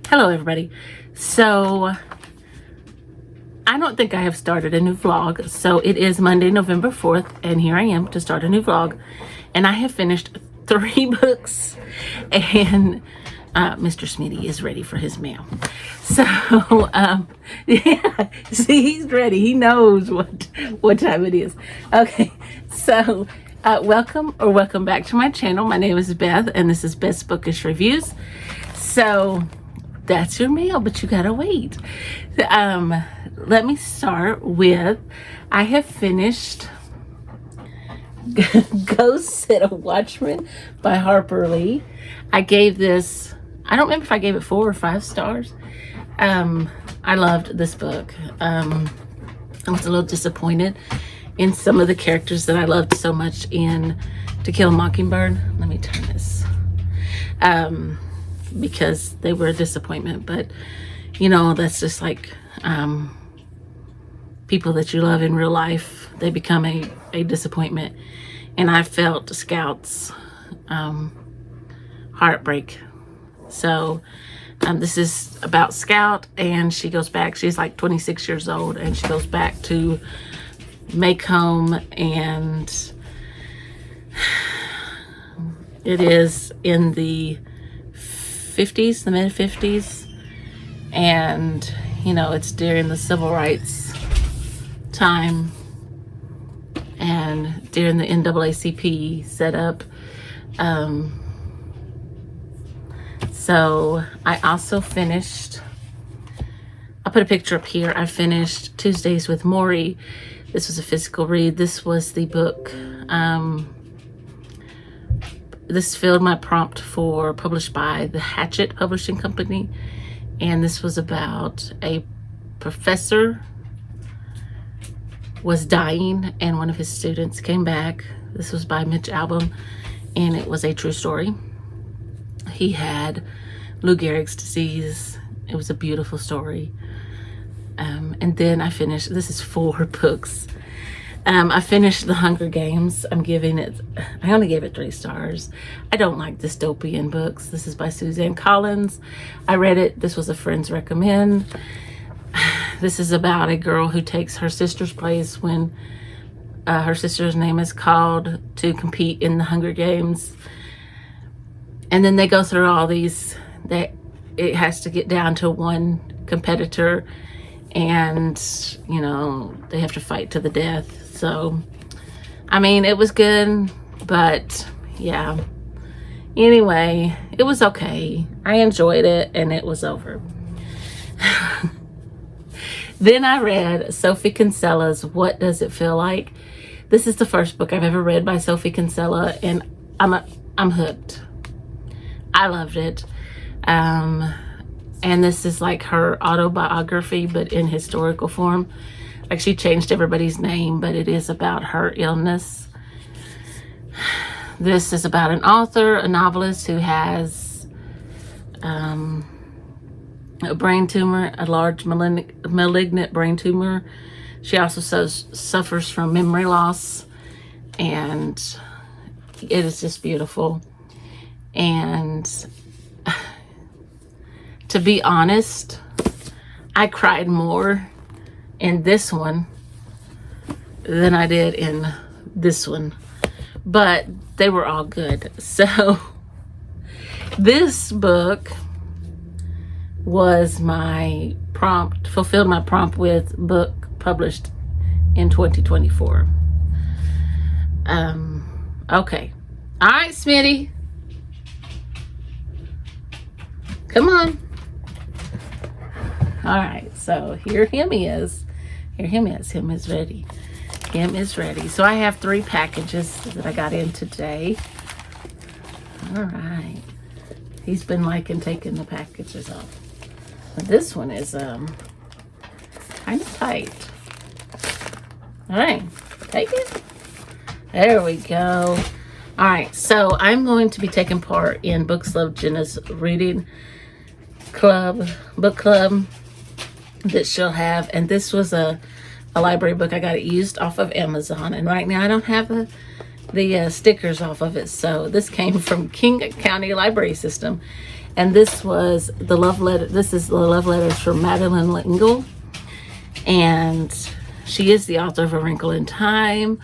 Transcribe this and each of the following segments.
Hello everybody. So I don't think I have started a new vlog. So it is Monday, November 4th, and here I am to start a new vlog. And I have finished 3 books, and Mr. Smitty is ready for his mail. So yeah, see, he's ready. He knows what time it is. Okay, so welcome back to my channel. My name is Beth, and this is Beth's Bookish Reviews. So that's your mail, but you gotta wait. Let me start with, I have finished Ghost Set of Watchmen by Harper Lee. I gave this, I don't remember if I gave it 4 or 5 stars. I loved this book. I was a little disappointed in some of the characters that I loved so much in To Kill a Mockingbird. Let me turn this. Because they were a disappointment, but you know, that's just like people that you love in real life, they become a disappointment. And I felt Scout's heartbreak. So this is about Scout, and she goes back, she's like 26 years old, and she goes back to make home, and it is in the 50s, the mid 50s, and you know, it's during the civil rights time and during the NAACP setup. So I also finished, I'll put a picture up here, I finished Tuesdays with Maury. This was a physical read. This was the book, this filled my prompt for published by the Hatchet Publishing Company, and this was about a professor was dying and one of his students came back. This was by Mitch Albom, and it was a true story. He had Lou Gehrig's disease. It was a beautiful story. And then I finished, this is 4 books. I finished The Hunger Games. I only gave it 3 stars. I don't like dystopian books. This is by Suzanne Collins. I read it. This was a friend's recommend. This is about a girl who takes her sister's place when her sister's name is called to compete in the Hunger Games. And then they go through all these, it has to get down to one competitor, and you know, they have to fight to the death. So I mean, it was good, but yeah, anyway, it was okay. I enjoyed it, and it was over. Then I read Sophie Kinsella's What Does It Feel Like? This is the first book I've ever read by Sophie Kinsella, and I'm hooked. I loved it. And this is like her autobiography, but in historical form. Like, she changed everybody's name, but it is about her illness. This is about an author, a novelist who has a brain tumor, a large malignant brain tumor. She also suffers from memory loss, and it is just beautiful. And to be honest, I cried more in this one than I did in this one, but they were all good. So this book was my prompt, fulfilled my prompt with book published in 2024. Okay. All right, Smitty. Come on. All right, so here him is. Him is ready. Him is ready. So I have 3 packages that I got in today. All right. He's been liking taking the packages off. But this one is kind of tight. All right, take it. There we go. All right, so I'm going to be taking part in Books Love Jenna's reading club, book club that she'll have. And this was a library book. I got it used off of Amazon, and right now I don't have the stickers off of it. So this came from King County Library System, And this was the love letter. This is the love letters from Madeline L'Engle. And she is the author of A Wrinkle in Time.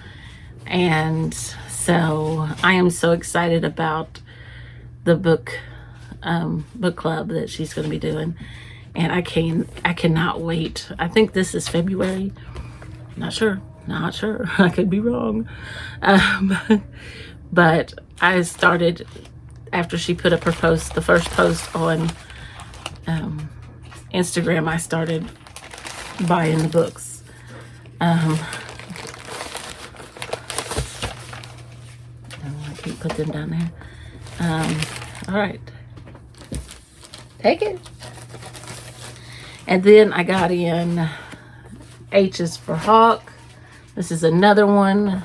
And so I am so excited about the book club that she's going to be doing. And I cannot wait. I think this is February. Not sure. I could be wrong. But I started, after she put up her post, the first post on Instagram, I started buying the books. I can't put them down there. All right. Take it. And then I got in H is for Hawk. This is another one.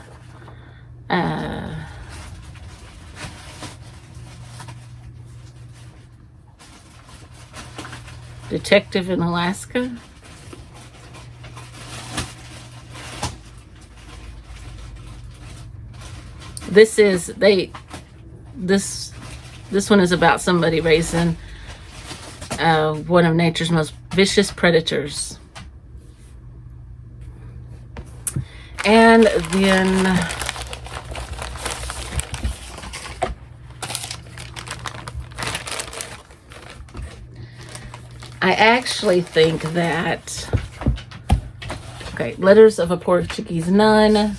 Detective in Alaska. This one is about somebody raising one of nature's most vicious predators. And then I actually think that, okay, Letters of a Portuguese Nun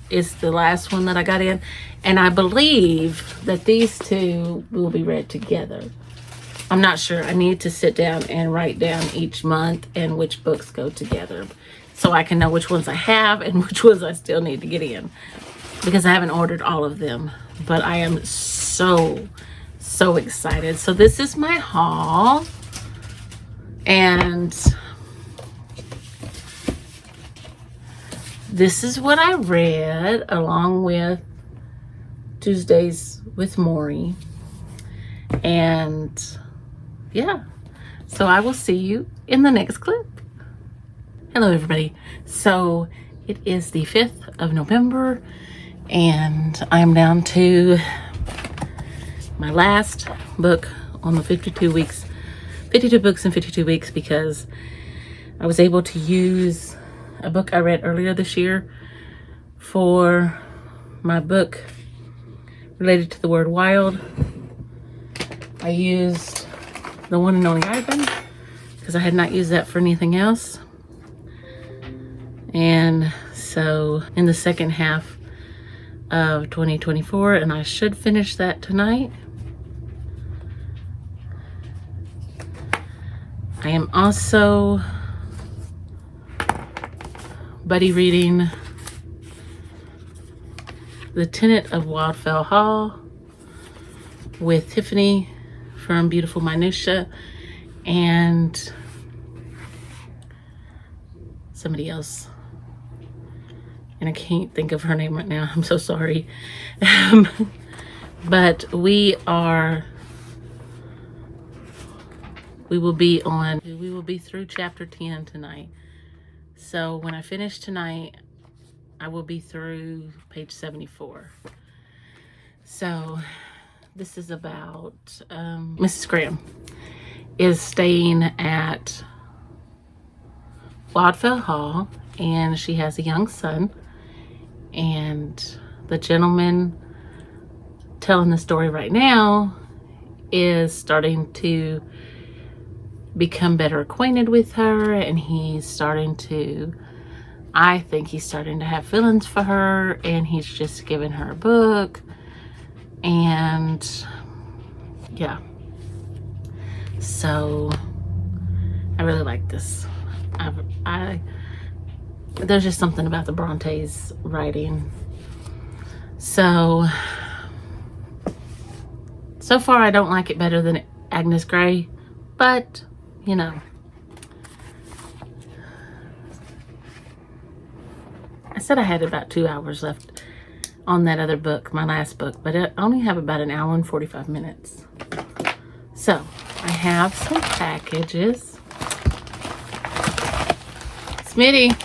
is the last one that I got in. And I believe that these two will be read together. I'm not sure. I need to sit down and write down each month and which books go together, so I can know which ones I have and which ones I still need to get in, because I haven't ordered all of them. But I am so excited. So this is my haul. And this is what I read along with Tuesdays with Maury. And yeah, so I will see you in the next clip. Hello everybody. So it is the 5th of November and I'm down to my last book on the 52 books in 52 weeks, because I was able to use a book I read earlier this year for my book related to the word wild. I used The One and Only Ivan because I had not used that for anything else. And so in the second half of 2024, and I should finish that tonight. I am also buddy reading The Tenant of Wildfell Hall with Tiffany from Beautiful Minutia and somebody else. And I can't think of her name right now. I'm so sorry. But we will be through chapter 10 tonight. So when I finish tonight, I will be through page 74. So this is about Mrs. Graham is staying at Wildfell Hall, and she has a young son, and the gentleman telling the story right now is starting to become better acquainted with her, and I think he's starting to have feelings for her, and he's just giving her a book. And yeah, so I really like this. There's just something about the Brontes writing. So far I don't like it better than Agnes Grey, but you know, I said I had about 2 hours left on that other book, my last book, but I only have about an hour and 45 minutes. So I have some packages. Smitty.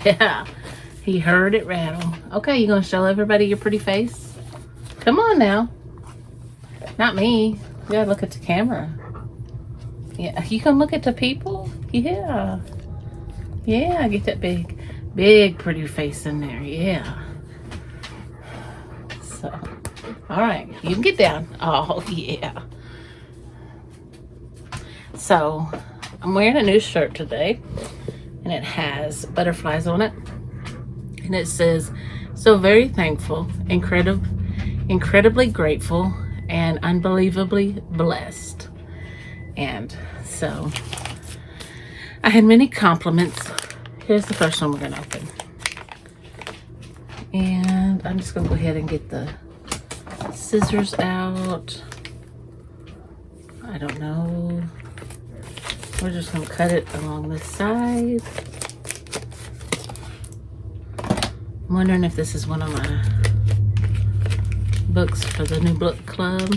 Yeah, he heard it rattle. Okay, you gonna show everybody your pretty face? Come on now. Not me. You gotta look at the camera. Yeah, you can look at the people. Yeah. Yeah, get that big pretty face in there. Yeah. So, all right, you can get down. Oh, yeah. So, I'm wearing a new shirt today, and it has butterflies on it. And it says, so very thankful, incredibly grateful, and unbelievably blessed. And so I had many compliments. Here's the first one we're going to open. And I'm just going to go ahead and get the scissors out. I don't know. We're just going to cut it along the side. I'm wondering if this is one of my books for the new book club.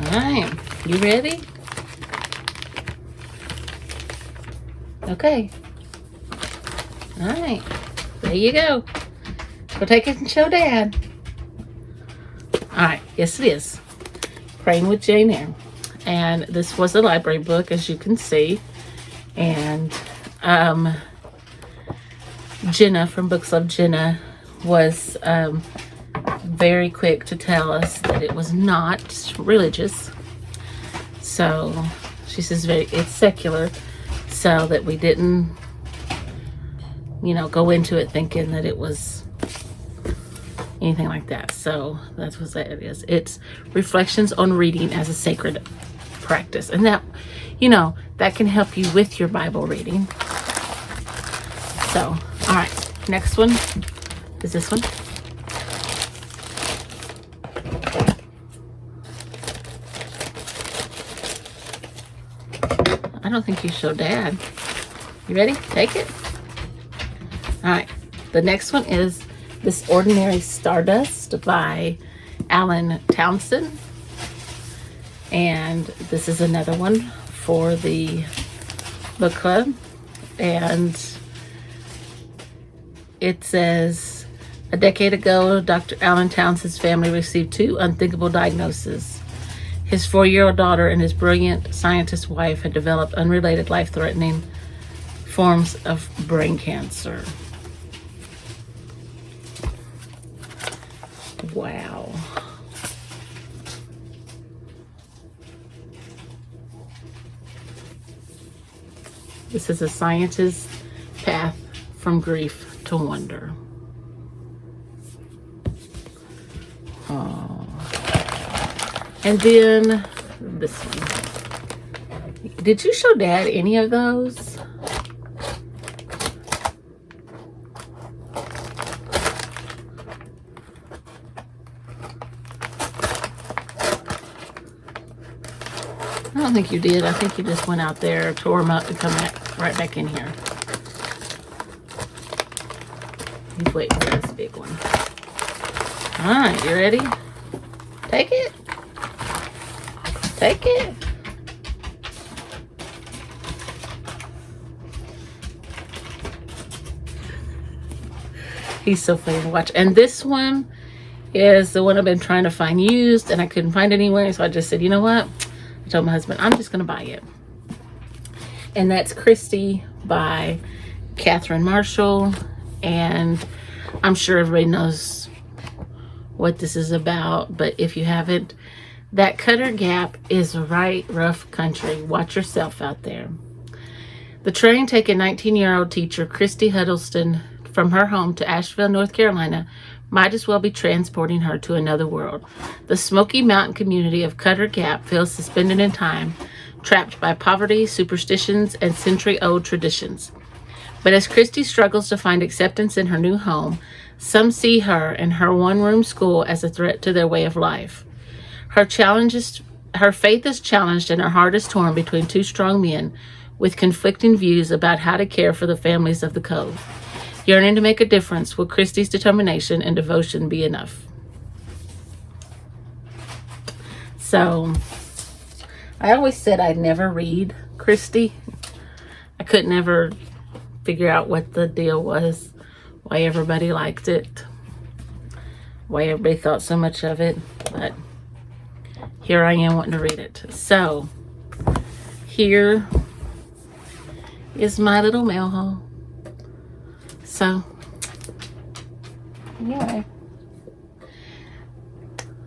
All right, you ready? Okay. All right, there you go. Go take it and show Dad. All right, yes it is. Praying with Jane Eyre. And this was a library book, as you can see. And Jenna from Books Club, Jenna, was very quick to tell us that it was not religious. So she says it's secular, so that we didn't, go into it thinking that it was anything like that. So that's what that is. It's Reflections on Reading as a Sacred Practice. And that, that can help you with your Bible reading. So, all right, next one is this one. I don't think you showed Dad. You ready? Take it. All right, the next one is This Ordinary Stardust by Alan Townsend. And this is another one for the book club. And it says, a decade ago, Dr. Alan Townsend's family received 2 unthinkable diagnoses. His 4-year-old daughter and his brilliant scientist wife had developed unrelated life-threatening forms of brain cancer. Wow. This is a scientist's path from grief to wonder. Oh. And then this one. Did you show Dad any of those? I don't think you did. I think you just went out there, tore them up, and come back right back in here. He's waiting for this big one. All right, you ready? Take it. Take it. He's so funny to watch. And this one is the one I've been trying to find used, and I couldn't find anywhere, so I just said, you know what? I told my husband, I'm just going to buy it. And that's Christy by Catherine Marshall. And I'm sure everybody knows what this is about, but if you haven't, that Cutter Gap is right rough country. Watch yourself out there. The train taking 19-year-old teacher Christy Huddleston from her home to Asheville, North Carolina, might as well be transporting her to another world. The Smoky Mountain community of Cutter Gap feels suspended in time, trapped by poverty, superstitions, and century-old traditions. But as Christy struggles to find acceptance in her new home, some see her and her one-room school as a threat to their way of life. Her faith is challenged and her heart is torn between 2 strong men with conflicting views about how to care for the families of the Cove. Yearning to make a difference, will Christy's determination and devotion be enough? So, I always said I'd never read Christy. I couldn't ever figure out what the deal was, why everybody liked it, why everybody thought so much of it, but here I am wanting to read it. So here is my little mail haul. So anyway,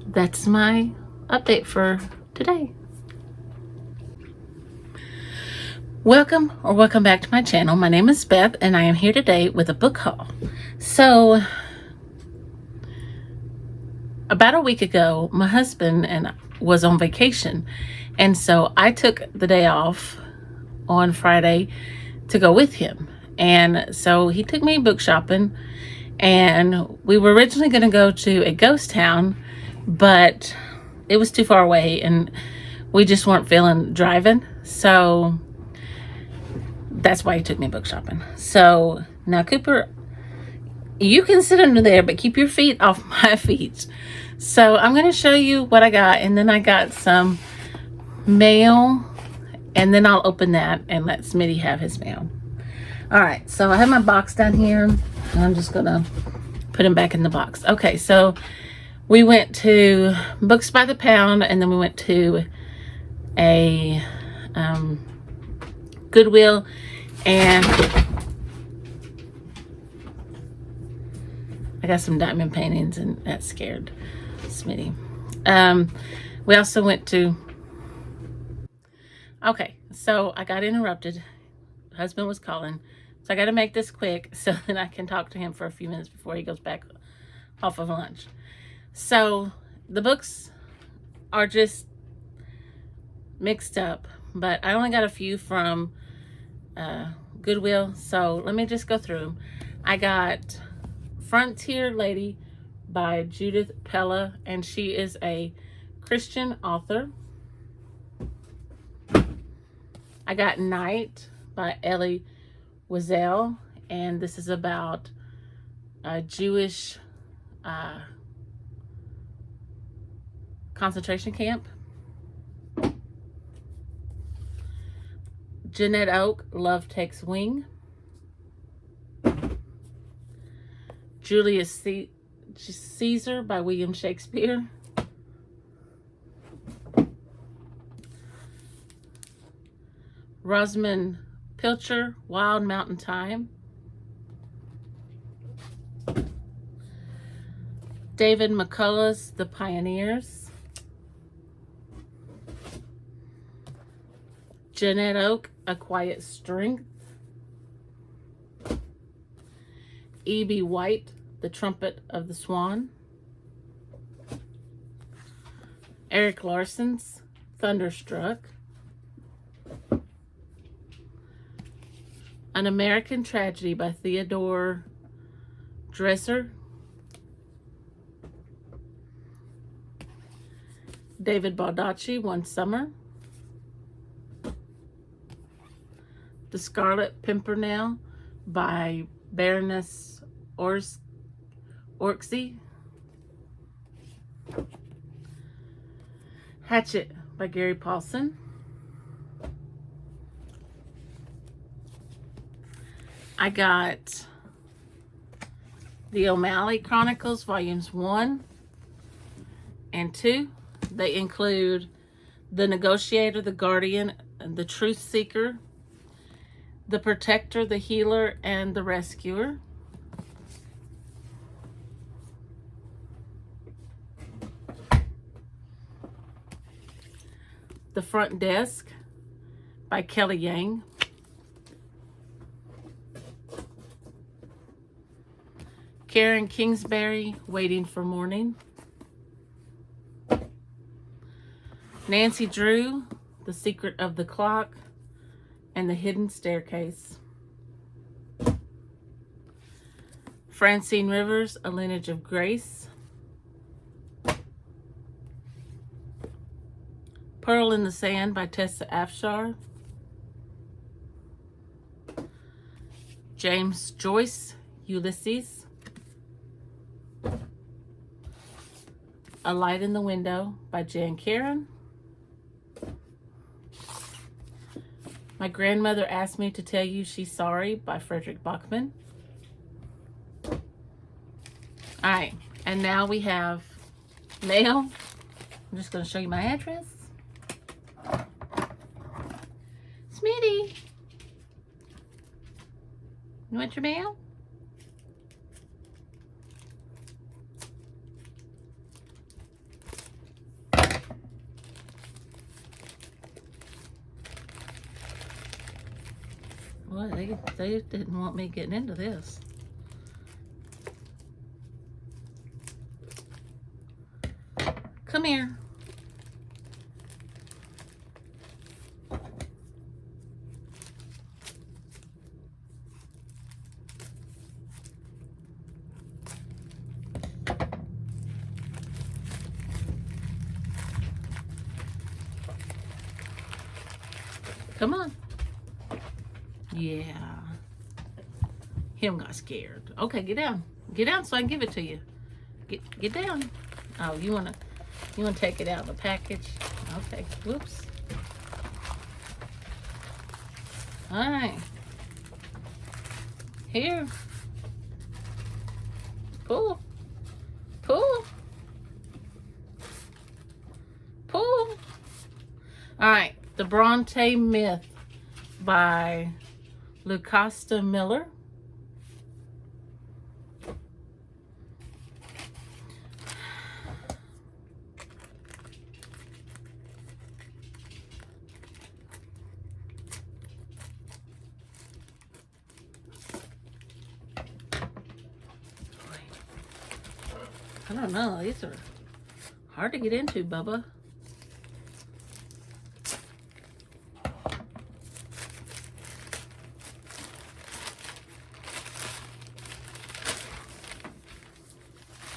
that's my update for today. Welcome back to my channel. My name is Beth and I am here today with a book haul. So about a week ago, my husband was on vacation, and so I took the day off on Friday to go with him. And so he took me book shopping, and we were originally going to go to a ghost town, but it was too far away and we just weren't feeling driving. So that's why he took me book shopping. So now, Cooper, you can sit under there, but keep your feet off my feet. So I'm going to show you what I got, and then I got some mail, and then I'll open that and let Smitty have his mail. All right, so I have my box down here, and I'm just going to put him back in the box. Okay, so we went to Books by the Pound, and then we went to a Goodwill, and I got some diamond paintings, and that scared Smitty. We also went to, okay, so I got interrupted. Husband was calling, so I got to make this quick so that I can talk to him for a few minutes before he goes back off of lunch. So the books are just mixed up, but I only got a few from Goodwill, so let me just go through them. I got Frontier Lady by Judith Pella, and she is a Christian author. I got Night by Ellie Wiesel, and this is about a Jewish concentration camp. Jeanette Oak, Love Takes Wing. Julius Caesar by William Shakespeare. Rosamund Pilcher, Wild Mountain Thyme. David McCullough's The Pioneers. Jeanette Oak, A Quiet Strength. E.B. White, The Trumpet of the Swan. Eric Larson's Thunderstruck. An American Tragedy by Theodore Dreiser. David Baldacci, One Summer. The Scarlet Pimpernel by Baroness Orczy. Hatchet by Gary Paulson. I got the O'Malley Chronicles, Volumes 1 and 2. They include The Negotiator, The Guardian, The Truth Seeker, The Protector, The Healer, and The Rescuer. The Front Desk by Kelly Yang. Karen Kingsbury, Waiting for Morning. Nancy Drew, The Secret of the Clock and the Hidden Staircase. Francine Rivers, A Lineage of Grace. Pearl in the Sand by Tessa Afshar. James Joyce, Ulysses. A Light in the Window by Jan Karen. My Grandmother Asked Me to Tell You She's Sorry by Frederick Bachman. All right, and now we have mail. I'm just going to show you my address. Smitty, you want your mail? Well, they didn't want me getting into this. Come here. Come on. Yeah. Him got scared. Okay, get down. Get down so I can give it to you. Get down. Oh, you wanna take it out of the package? Okay. Whoops. All right. Here. Pull. Pull. Pull. All right. The Bronte Myth by Lucasta Miller. I don't know. These are hard to get into, Bubba.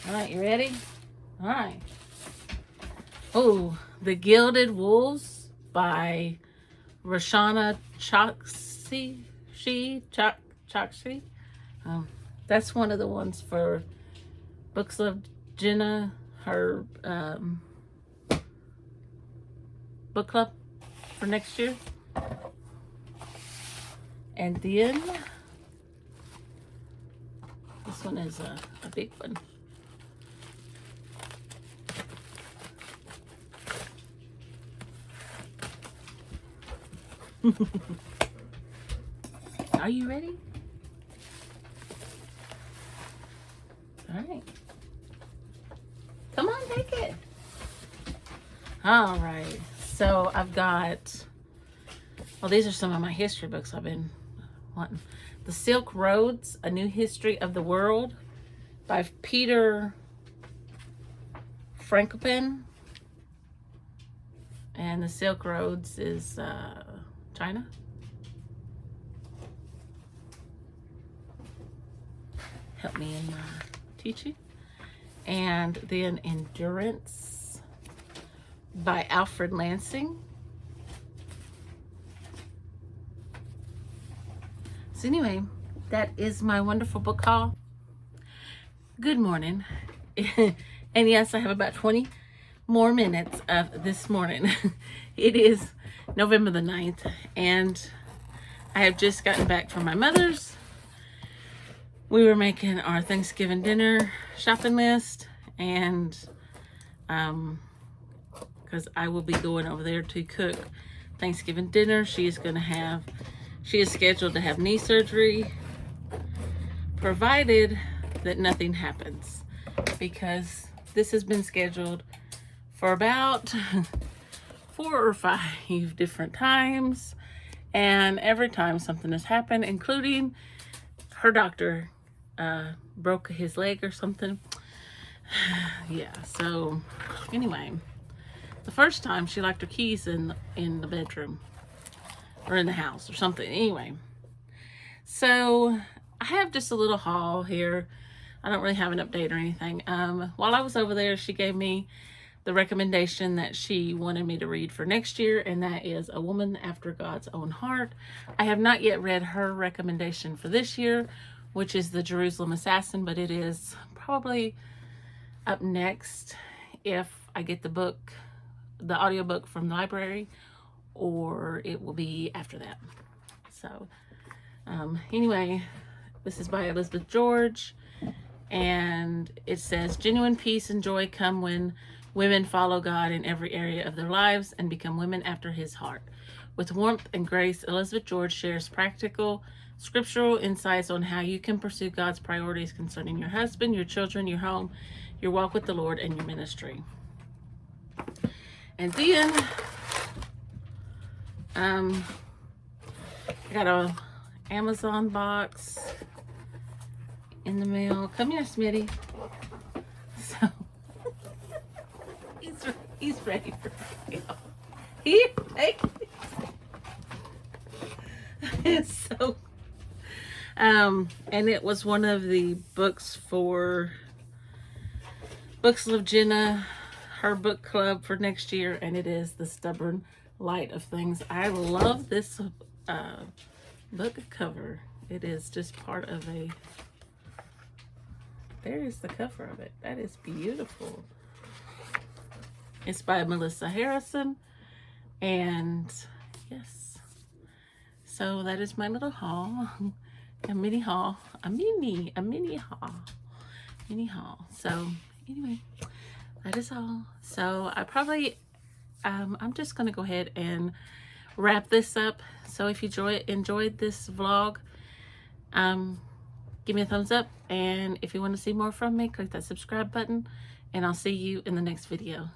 All right, you ready? All right. Oh, The Gilded Wolves by Roshana Chokshi. That's one of the ones for Books of Jenna, her book club for next year. And then this one is a big one. Are you ready? All right. Come on, take it. All right. So I've got, well, these are some of my history books I've been wanting. The Silk Roads, A New History of the World by Peter Frankopan. And the Silk Roads is China. Help me in my teaching. And then Endurance by Alfred Lansing. So anyway, that is my wonderful book haul. Good morning. And yes, I have about 20 more minutes of this morning. It is November the 9th, and I have just gotten back from my mother's. We were making our Thanksgiving dinner shopping list, and because I will be going over there to cook Thanksgiving dinner. She is scheduled to have knee surgery, provided that nothing happens, because this has been scheduled for about 4 or 5 different times, and every time something has happened, including her doctor broke his leg or something. Yeah, so anyway, the first time she locked her keys in the bedroom or in the house or something. Anyway, so I have just a little haul here. I don't really have an update or anything. While I was over there, she gave me the recommendation that she wanted me to read for next year, and that is A Woman After God's Own Heart. I have not yet read her recommendation for this year, which is The Jerusalem Assassin, but it is probably up next if I get the book, the audiobook from the library, or it will be after that. So anyway, this is by Elizabeth George, and it says, genuine peace and joy come when women follow God in every area of their lives and become women after his heart. With warmth and grace, Elizabeth George shares practical scriptural insights on how you can pursue God's priorities concerning your husband, your children, your home, your walk with the Lord, and your ministry. And then I got a Amazon box in the mail. Come here, Smitty. So he's ready for mail. Here, take it. So and it was one of the books for Books of Jenna, her book club for next year, and it is The Stubborn Light of Things. I love this book cover. It is just part of a, there is the cover of it. That is beautiful. It's by Melissa Harrison, and yes, so that is my little haul. A mini haul, a mini haul. So anyway, that is all. So I probably I'm just gonna go ahead and wrap this up. So if you enjoyed this vlog, give me a thumbs up, and if you want to see more from me, click that subscribe button, and I'll see you in the next video.